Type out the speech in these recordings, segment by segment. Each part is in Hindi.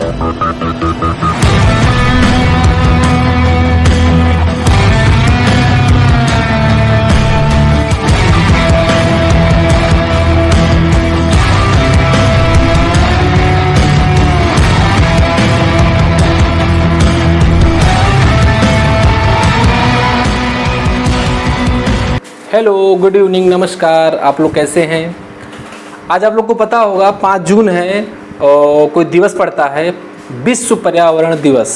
हेलो, गुड इवनिंग, नमस्कार। आप लोग कैसे हैं? आज आप लोग को पता होगा 5 जून है और कोई दिवस पड़ता है, विश्व पर्यावरण दिवस।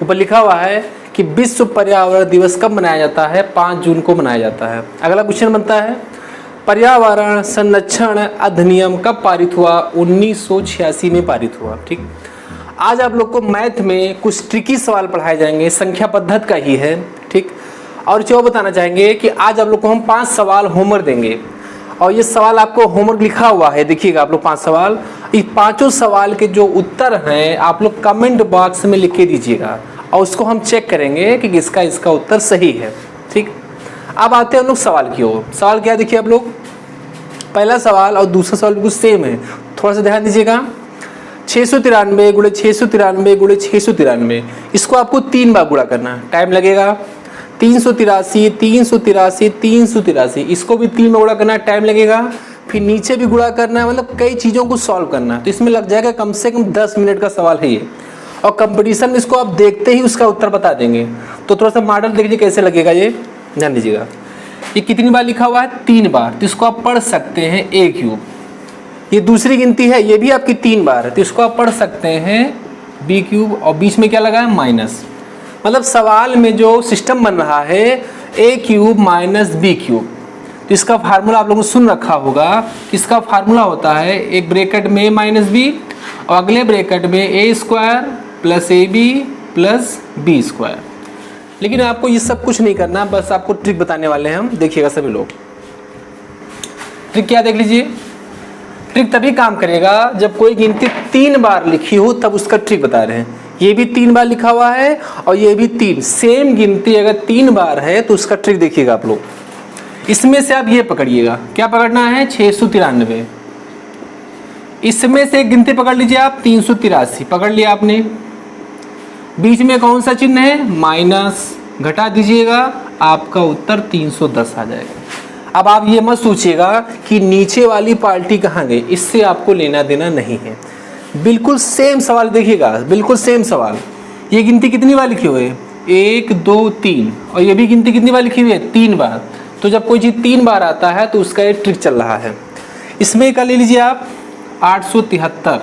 ऊपर लिखा हुआ है कि विश्व पर्यावरण दिवस कब मनाया जाता है? 5 जून को मनाया जाता है। अगला क्वेश्चन बनता है, पर्यावरण संरक्षण अधिनियम कब पारित हुआ? 1986 में पारित हुआ। ठीक, आज आप लोग को मैथ में कुछ ट्रिकी सवाल पढ़ाए जाएंगे, संख्या पद्धति का ही है। ठीक, और जो बताना चाहेंगे कि आज आप लोग को हम 5 सवाल होमवर्क देंगे और ये सवाल आपको होमवर्क लिखा हुआ है, देखिएगा आप लोग 5 सवाल। इस 5 सवाल के जो उत्तर हैं आप लोग कमेंट बॉक्स में लिख के दीजिएगा और उसको हम चेक करेंगे कि इसका उत्तर सही है। ठीक, अब आते हैं हम लोग सवाल की ओर। सवाल क्या देखिए आप लोग, पहला सवाल और दूसरा सवाल बिल्कुल सेम है, थोड़ा सा ध्यान दीजिएगा। 693 गुणे 693 गुणे 693, इसको आपको 3 बार गुणा करना है, टाइम लगेगा। 383 383 383, इसको भी 3 में गुणा करना है, टाइम लगेगा। फिर नीचे भी गुणा करना है, मतलब कई चीज़ों को सॉल्व करना है, तो इसमें लग जाएगा कम से कम 10 मिनट का सवाल है ये। और कंपटीशन में इसको आप देखते ही उसका उत्तर बता देंगे। तो थोड़ा सा मॉडल देख लीजिए कैसे लगेगा, ये ध्यान दीजिएगा। ये कितनी बार लिखा हुआ है? 3 बार, तो इसको आप पढ़ सकते हैं a क्यूब। ये दूसरी गिनती है, ये भी आपकी 3 बार है, तो इसको आप पढ़ सकते हैं b क्यूब। और बीच में क्या लगा है? माइनस। मतलब सवाल में जो सिस्टम बन रहा है a cube minus B cube, तो इसका फार्मूला आप लोगों ने सुन रखा होगा। इसका फार्मूला होता है एक ब्रैकेट में a माइनस बी और अगले ब्रैकेट में a square plus A B plus B square. लेकिन आपको ये सब कुछ नहीं करना, बस आपको ट्रिक बताने वाले हैं हम, देखिएगा सभी लोग। ट्रिक क्या देख लीजिए। ट्रिक तभी काम करेगा जब कोई गिनती 3 बार लिखी हो, तब उसका ट्रिक बता रहे हैं। ये भी 3 बार लिखा हुआ है और ये भी 3, सेम गिनती अगर 3 बार है तो उसका ट्रिक देखिएगा आप लोग। इसमें से आप ये पकड़िएगा, क्या पकड़ना है? 693। इसमें से एक गिनती पकड़ लीजिए आप, 383 पकड़ लिया आपने। बीच में कौन सा चिन्ह है? माइनस, घटा दीजिएगा, आपका उत्तर 310 आ जाएगा। अब आप ये मत सोचिएगा कि नीचे वाली पार्टी कहाँ गई, इससे आपको लेना देना नहीं है। बिल्कुल सेम सवाल देखिएगा, बिल्कुल सेम सवाल। ये गिनती कितनी बार लिखी हुई है? 1 2 3, और ये भी गिनती कितनी बार लिखी हुई है? 3 बार। तो जब कोई चीज़ 3 बार आता है तो उसका ये ट्रिक चल रहा है। इसमें का ले लीजिए आप 873,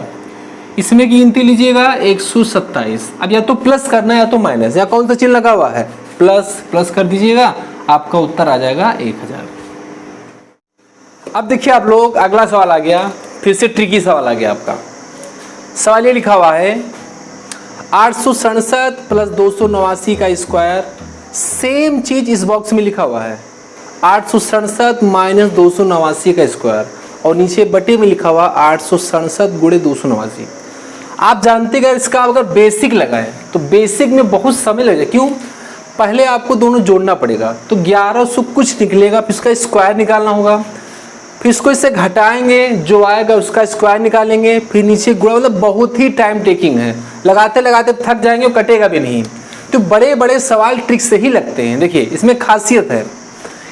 इसमें की गिनती लीजिएगा 127। अब या तो प्लस करना है या तो माइनस, या कौन सा चिन्ह लगा हुआ है? प्लस, प्लस कर दीजिएगा, आपका उत्तर आ जाएगा 1000। अब देखिए आप लोग, अगला सवाल आ गया, फिर से ट्रिकी सवाल आ गया आपका। सवाल ये लिखा हुआ है 867 प्लस 289 का स्क्वायर। सेम चीज इस बॉक्स में लिखा हुआ है 867 माइनस 289 का स्क्वायर, और नीचे बटे में लिखा हुआ 867 गुणे 289। आप जानते हैं इसका अगर बेसिक लगाए तो बेसिक में बहुत समय लगेगा। क्यों? पहले आपको दोनों जोड़ना पड़ेगा, तो 1100 कुछ निकलेगा, फिर इसका स्क्वायर निकालना होगा, फिर इसको इससे घटाएंगे, जो आएगा उसका स्क्वायर निकालेंगे, फिर नीचे गुणा। मतलब बहुत ही टाइम टेकिंग है, लगाते लगाते थक जाएंगे और कटेगा भी नहीं। तो बड़े बड़े सवाल ट्रिक से ही लगते हैं। देखिए इसमें खासियत है,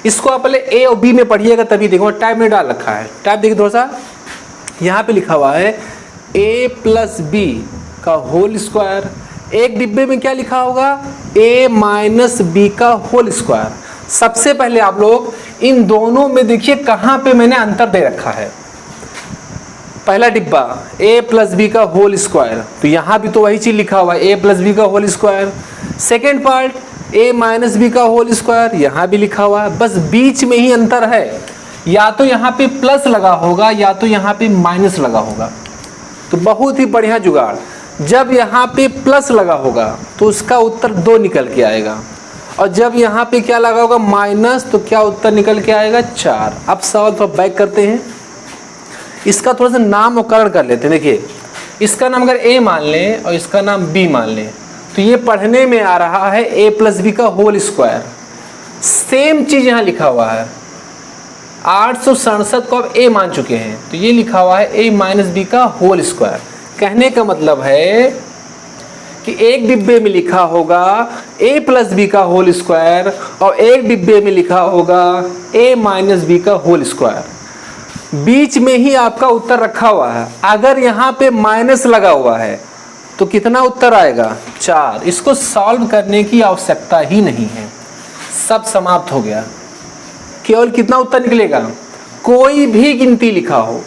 इसको आप पहले ए और बी में पढ़िएगा तभी देखो। टाइप में डाल रखा है, टाइप देखिए थोड़ा सा, यहाँ पे लिखा हुआ है a प्लस बी का होल स्क्वायर। एक डिब्बे में क्या लिखा होगा? a माइनस बी का होल स्क्वायर। सबसे पहले आप लोग इन दोनों में देखिए कहाँ पे मैंने अंतर दे रखा है। पहला डिब्बा a प्लस बी का होल स्क्वायर, तो यहाँ भी तो वही चीज लिखा हुआ है a प्लस बी का whole square. Second part a minus B का होल स्क्वायर, यहाँ भी लिखा हुआ है, बस बीच में ही अंतर है, या तो यहाँ पे प्लस लगा होगा या तो यहाँ पे माइनस लगा होगा। तो बहुत ही बढ़िया जुगाड़, जब यहाँ पे प्लस लगा होगा तो उसका उत्तर 2 निकल के आएगा, और जब यहाँ पे क्या लगा होगा? माइनस, तो क्या उत्तर निकल के आएगा? 4। अब सवाल थोड़ा बैक करते हैं, इसका थोड़ा सा नामकरण कर लेते हैं। देखिए इसका नाम अगर a मान लें और इसका नाम b मान लें, तो ये पढ़ने में आ रहा है a प्लस बी का होल स्क्वायर। सेम चीज यहाँ लिखा हुआ है, 867 को अब a मान चुके हैं, तो ये लिखा हुआ है a माइनस बी का होल स्क्वायर। कहने का मतलब है कि एक डिब्बे में लिखा होगा a प्लस बी का होल स्क्वायर और एक डिब्बे में लिखा होगा a माइनस बी का होल स्क्वायर। बीच में ही आपका उत्तर रखा हुआ है। अगर यहाँ पे माइनस लगा हुआ है तो कितना उत्तर आएगा? 4। इसको सॉल्व करने की आवश्यकता ही नहीं है, सब समाप्त हो गया। केवल कितना उत्तर निकलेगा? कोई भी गिनती लिखा हो,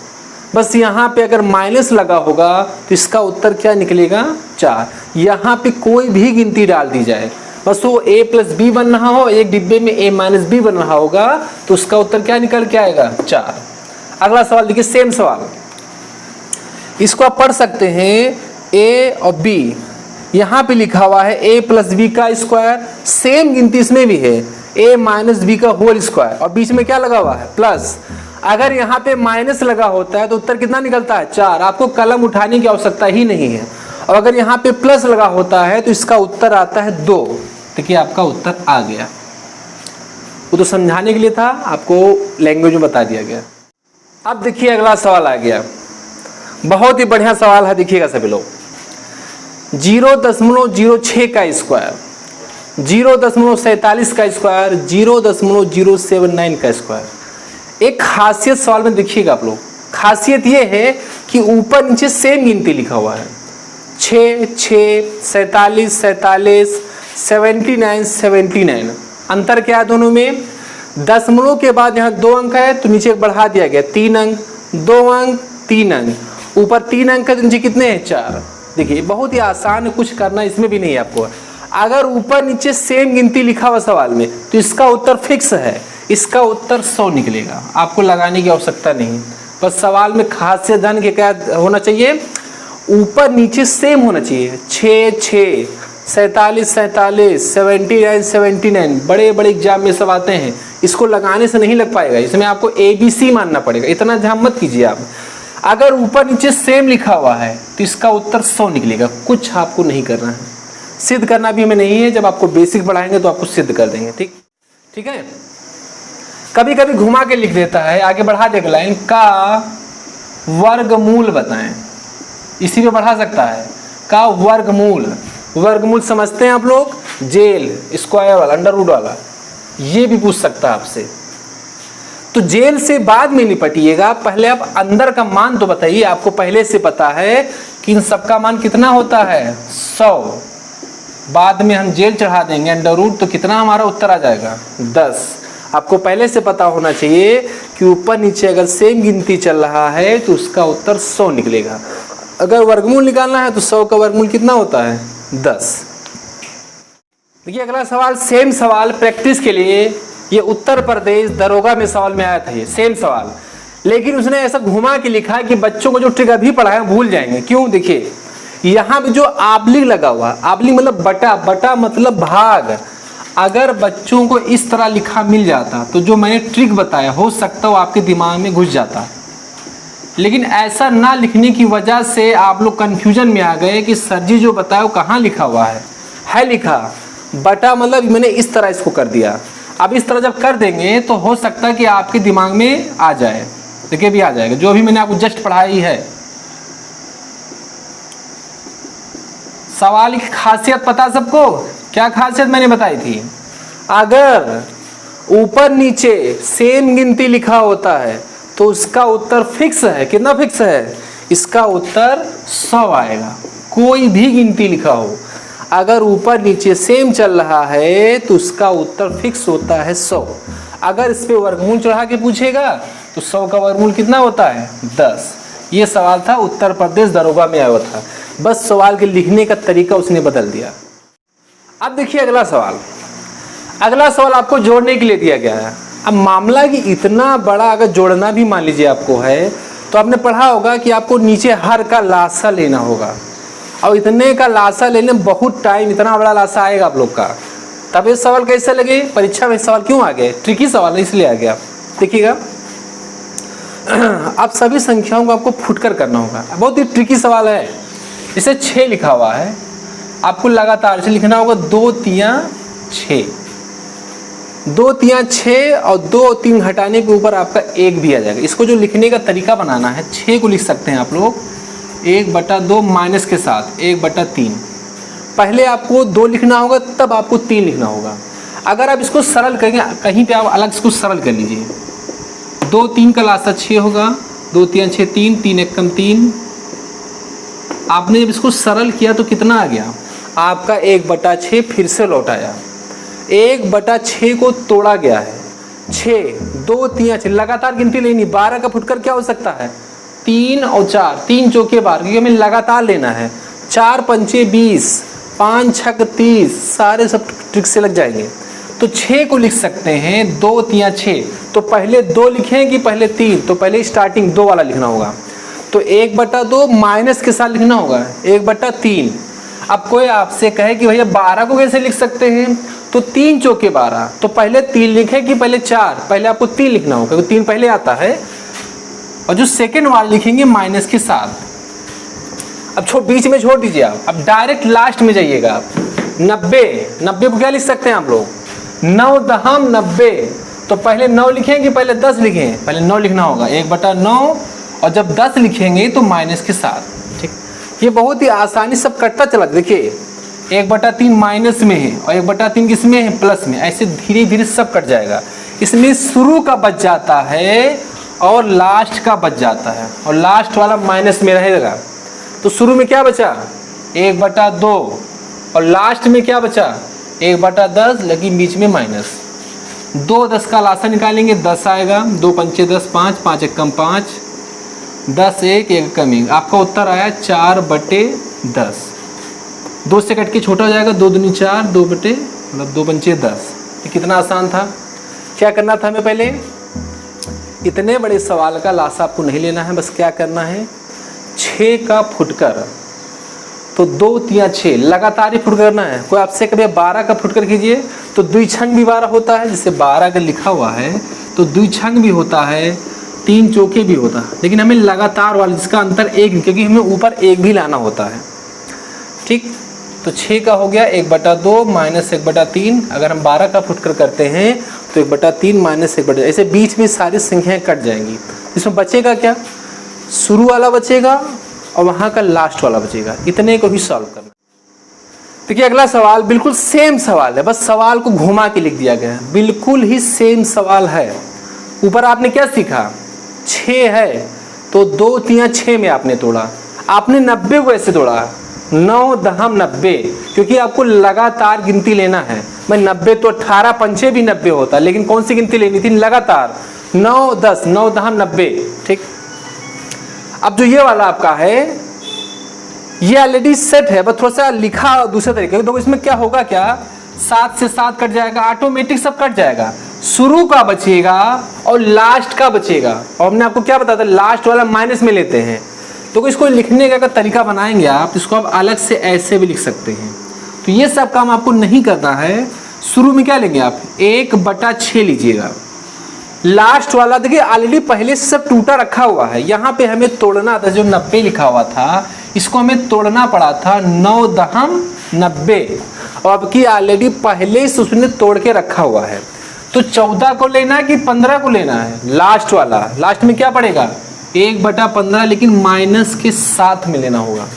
बस यहाँ पे अगर माइनस लगा होगा तो इसका उत्तर क्या निकलेगा? 4। यहाँ पे कोई भी गिनती डाल दी जाए, बस वो a प्लस बी बन रहा हो, एक डिब्बे में a माइनस बी बन रहा होगा, तो उसका उत्तर क्या निकल के आएगा? 4। अगला सवाल देखिए, सेम सवाल, इसको आप पढ़ सकते हैं a और b। यहाँ पे लिखा हुआ है a प्लस बी का स्क्वायर, सेम गिनती इसमें भी है a माइनस बी का होल स्क्वायर, और बीच में क्या लगा हुआ है? प्लस। अगर यहाँ पे माइनस लगा होता है तो उत्तर कितना निकलता है? 4। आपको कलम उठाने की आवश्यकता ही नहीं है। और अगर यहाँ पे प्लस लगा होता है तो इसका उत्तर आता है 2। देखिए आपका उत्तर आ गया। वो तो समझाने के लिए था, आपको लैंग्वेज में बता दिया गया। अब देखिए अगला सवाल आ गया, बहुत ही बढ़िया सवाल है, देखिएगा सभी लोग। 0.06 का स्क्वायर, 0.47 का स्क्वायर, 0.079 का स्क्वायर। एक खासियत सवाल में देखिएगा आप लोग, खासियत ये है कि ऊपर नीचे सेम गिनती लिखा हुआ है, 6, 6, 47, 47, 79, 79। अंतर क्या है दोनों में? दशमलव के बाद यहाँ 2 अंक है तो नीचे बढ़ा दिया गया 3 अंक, 2 अंक, 3 अंक, ऊपर 3 अंक है तो नीचे कितने हैं? 4। देखिए बहुत ही आसान है, कुछ करना इसमें भी नहीं है आपको। अगर ऊपर नीचे सेम गिनती लिखा हुआ सवाल में तो इसका उत्तर फिक्स है, इसका उत्तर 100 निकलेगा, आपको लगाने की आवश्यकता नहीं। बस सवाल में खासियत जान के क्या होना चाहिए? ऊपर नीचे सेम होना चाहिए, 6, 6, 47, 47, 79, 79। बड़े बड़े एग्जाम में सब आते हैं, इसको लगाने से नहीं लग पाएगा, इसमें आपको ABC मानना पड़ेगा, इतना ध्यान मत कीजिए आप। अगर ऊपर नीचे सेम लिखा हुआ है तो इसका उत्तर 100 निकलेगा, कुछ आपको नहीं करना है, सिद्ध करना भी हमें नहीं है। जब आपको बेसिक पढ़ाएंगे तो आपको सिद्ध कर देंगे। ठीक है। कभी कभी घुमा के लिख देता है, आगे बढ़ा देगा लाइन, का वर्गमूल बताएं, इसी पे बढ़ा सकता है, का वर्गमूल। वर्गमूल समझते हैं आप लोग? जेल, स्क्वायर वाला, अंडर रूट वाला, ये भी पूछ सकता है आपसे। तो जेल से बाद में निपटिएगा, पहले आप अंदर का मान तो बताइए। आपको पहले से पता है कि इन सबका मान कितना होता है? 100। बाद में हम जेल चढ़ा देंगे अंडर रूट, तो कितना हमारा उत्तर आ जाएगा? 10। आपको पहले से पता होना चाहिए कि ऊपर नीचे अगर सेम गिनती चल रहा है तो उसका उत्तर 100 निकलेगा। अगर वर्गमूल निकालना है तो 100 का वर्गमूल कितना होता है? 10। देखिए अगला सवाल, सेम सवाल प्रैक्टिस के लिए, ये उत्तर प्रदेश दरोगा में सवाल में आया था, ये सेम सवाल, लेकिन उसने ऐसा घुमा के लिखा कि बच्चों को जो ट्रिक अभी पढ़ाया भूल जाएंगे। क्यों? देखिए यहाँ पे जो आबली लगा हुआ, आबली मतलब बटा, बटा मतलब भाग। अगर बच्चों को इस तरह लिखा मिल जाता तो जो मैंने ट्रिक बताया हो सकता हो आपके दिमाग में घुस जाता, लेकिन ऐसा ना लिखने की वजह से आप लोग कंफ्यूजन में आ गए कि सर जी जो बताया वो कहाँ लिखा हुआ है लिखा बटा, मतलब मैंने इस तरह इसको कर दिया। अब इस तरह जब कर देंगे तो हो सकता है कि आपके दिमाग में आ जाए। देखिए भी आ जाएगा, जो अभी मैंने आपको जस्ट पढ़ाई है। सवाल की खासियत पता सबको? क्या खासियत मैंने बताई थी? अगर ऊपर नीचे सेम गिनती लिखा होता है तो उसका उत्तर फिक्स है। कितना फिक्स है? इसका उत्तर 100 आएगा, कोई भी गिनती लिखा हो। अगर ऊपर नीचे सेम चल रहा है तो उसका उत्तर फिक्स होता है 100। अगर इस पे वर्गमूल चढ़ा के पूछेगा तो 100 का वर्गमूल कितना होता है? 10। ये सवाल था, उत्तर प्रदेश दरोगा में आया हुआ था, बस सवाल के लिखने का तरीका उसने बदल दिया। अब देखिए अगला सवाल, अगला सवाल आपको जोड़ने के लिए दिया गया है। अब मामला कि इतना बड़ा अगर जोड़ना भी मान लीजिए आपको है तो आपने पढ़ा होगा कि आपको नीचे हर का लासा लेना होगा, और इतने का लासा लेने बहुत टाइम, इतना बड़ा लासा आएगा आप लोग का। तब ये सवाल कैसे लगे? परीक्षा में सवाल क्यों आ गए? ट्रिकी सवाल है इसलिए आ गया। देखिएगा अब सभी संख्याओं को आपको फुटकर करना होगा, बहुत ही ट्रिकी सवाल है। इसे 6 लिखा हुआ है, आपको लगातार से लिखना होगा 2 3 6, 2 3 6 और 2 और 3 घटाने के ऊपर आपका 1 भी आ जाएगा। इसको जो लिखने का तरीका बनाना है, 6 को लिख सकते हैं आप लोग 1/2 माइनस के साथ 1/3। पहले आपको 2 लिखना होगा, तब आपको 3 लिखना होगा। अगर आप इसको सरल करेंगे, कहीं पे आप अलग इसको सरल कर लीजिए। 2 3 का लासा 6 होगा, 2 3 6 3, 3 1 कम 3। आपने जब इसको सरल किया तो कितना आ गया आपका 1/6 फिर से लौट आया। 1/6 को तोड़ा गया है 6, 2 3 6 लगातार गिनती लेनी। 12 का फुटकर क्या हो सकता है 3 और 4, 3 चौके 12, क्योंकि हमें लगातार लेना है। 4 पंचे 20, 5 6 30, सारे सब ट्रिक से लग जाएंगे। तो 6 को लिख सकते हैं 2 3 6। तो पहले 2 लिखें कि पहले 3? तो पहले स्टार्टिंग 2 वाला लिखना होगा। तो 1/2 माइनस के साथ लिखना होगा 1/3। अब कोई आपसे कहे कि भैया 12 को कैसे लिख सकते हैं, तो 3 चौके 12, तो पहले 3 लिखें कि पहले 4? पहले आपको 3 लिखना होगा क्योंकि 3 पहले आता है। और जो सेकेंड वाला लिखेंगे माइनस के साथ। अब बीच में छोड़ दीजिए आप, अब डायरेक्ट लास्ट में जाइएगा आप। 90 को क्या लिख सकते हैं आप लोग 9 दहम 90। तो पहले 9 लिखें कि पहले 10 लिखें? पहले 9 लिखना होगा 1/9, और जब 10 लिखेंगे तो माइनस के साथ। ठीक, ये बहुत ही आसानी सब कटता चला। देखिए 1/3 माइनस में है और 1/3 किस में है प्लस में। ऐसे धीरे धीरे सब कट जाएगा। इसमें शुरू का बच जाता है और लास्ट का बच जाता है, और लास्ट वाला माइनस में रहेगा। तो शुरू में क्या बचा 1/2, और लास्ट में क्या बचा 1/10, लेकिन बीच में माइनस। 2 10 का लासा निकालेंगे 10 आएगा, 2 पंचे 10, 5 5 1 कम 5, 10 1 1 कम 1। आपका उत्तर आया 4/10। 2 से कट के छोटा हो जाएगा, 2 दूनी 4, 2 पंचे 10। ये कितना आसान था। क्या करना था हमें पहले, इतने बड़े सवाल का लासा आपको नहीं लेना है। बस क्या करना है 6 का फुटकर, तो 2 3 6 लगातार ही फुटकर करना है। कोई आपसे कभी 12 का फुटकर कीजिए तो 2 छंग भी 12 होता है। जैसे 12 अगर लिखा हुआ है तो 2 छंग भी होता है, 3 चौके भी होता है, लेकिन हमें लगातार वाला जिसका अंतर 1, क्योंकि हमें ऊपर 1 भी लाना होता है। ठीक, तो 6 का हो गया 1/2 माइनस 1/3। अगर हम 12 का फुटकर करते हैं तो 1/3 माइनस 1/2, ऐसे बीच में सारी संख्याएं कट जाएंगी। इसमें बचेगा क्या, शुरू वाला बचेगा और वहाँ का लास्ट वाला बचेगा। इतने को ही सॉल्व करना। देखिए अगला सवाल बिल्कुल सेम सवाल है, बस सवाल को घुमा के लिख दिया गया है। बिल्कुल ही सेम सवाल है। ऊपर आपने क्या सीखा 6 है तो 2 3 6 में आपने तोड़ा। आपने 90 को ऐसे तोड़ा 9 दहम 90, क्योंकि आपको लगातार गिनती लेना है। मैं 90 तो 18 पंचे भी 90 होता, लेकिन कौन सी गिनती लेनी थी लगातार 9 10, 9 दहम 90। ठीक, अब जो ये वाला आपका है ये ऑलरेडी सेट है, बस थोड़ा सा लिखा दूसरे तरीके। तो इसमें क्या होगा, क्या 7 से 7 कट जाएगा, ऑटोमेटिक सब कट जाएगा। शुरू का बचेगा और लास्ट का बचेगा, और हमने आपको क्या बताया था लास्ट वाला माइनस में लेते हैं। तो इसको लिखने का तरीका बनाएंगे आप, इसको आप अलग से ऐसे भी लिख सकते हैं। तो ये सब काम आपको नहीं करना है। शुरू में क्या लेंगे आप 1/6 लीजिएगा। लास्ट वाला देखिए ऑलरेडी पहले से सब टूटा रखा हुआ है। यहाँ पे हमें तोड़ना था, जो 90 लिखा हुआ था इसको हमें तोड़ना पड़ा था 9 दहम 90, और अब की ऑलरेडी पहले से उसने तोड़ के रखा हुआ है। तो 14 को लेना है कि 15 को लेना है, लास्ट वाला। लास्ट में क्या पड़ेगा 1/15, लेकिन माइनस के साथ में लेना होगा।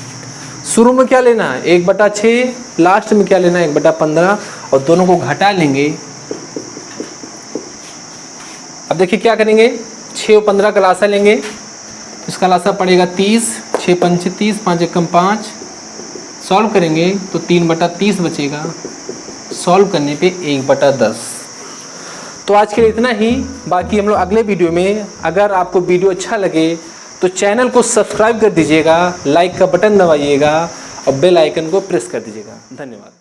शुरू में क्या लेना है 1/6, लास्ट में क्या लेना है 1/15, और दोनों को घटा लेंगे। अब देखिए क्या करेंगे 6 और 15 का लासा लेंगे, इसका लासा पड़ेगा 30, 6 पंचे 30, 5 एकम 5। सॉल्व करेंगे तो 3/30 बचेगा। सॉल्व करने पे 1/10। तो आज के लिए इतना ही। बाकी हम लोग अगले वीडियो में, अगर आपको वीडियो अच्छा लगे तो चैनल को सब्सक्राइब कर दीजिएगा, लाइक का बटन दबाइएगा और बेल आइकन को प्रेस कर दीजिएगा। धन्यवाद।